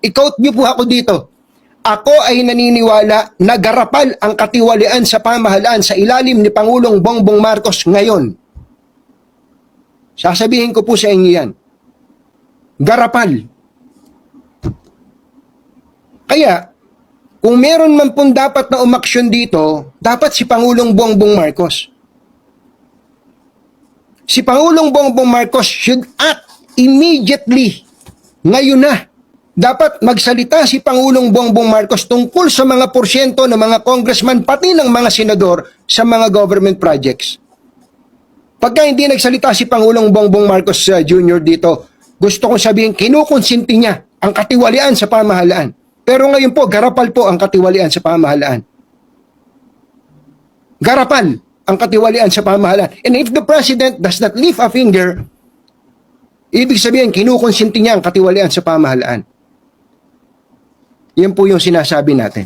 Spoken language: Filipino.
I-quote niyo po ako dito. Ako ay naniniwala na garapal ang katiwalian sa pamahalaan sa ilalim ni Pangulong Bongbong Marcos ngayon. Sasabihin ko po sa inyo yan. Garapal. Kaya, kung meron man pong dapat na umaksyon dito, dapat si Pangulong Bongbong Marcos. Si Pangulong Bongbong Marcos should act immediately. Ngayon na. Dapat magsalita si Pangulong Bongbong Marcos tungkol sa mga porsyento ng mga congressman pati ng mga senador sa mga government projects. Pagka hindi nagsalita si Pangulong Bongbong Marcos Jr. dito, gusto kong sabihin, kinukonsinti niya ang katiwalian sa pamahalaan. Pero ngayon po, garapal po ang katiwalian sa pamahalaan. Garapal ang katiwalian sa pamahalaan. And if the President does not lift a finger, ibig sabihin, kinukonsinti niya ang katiwalian sa pamahalaan. Yan po yung sinasabi natin.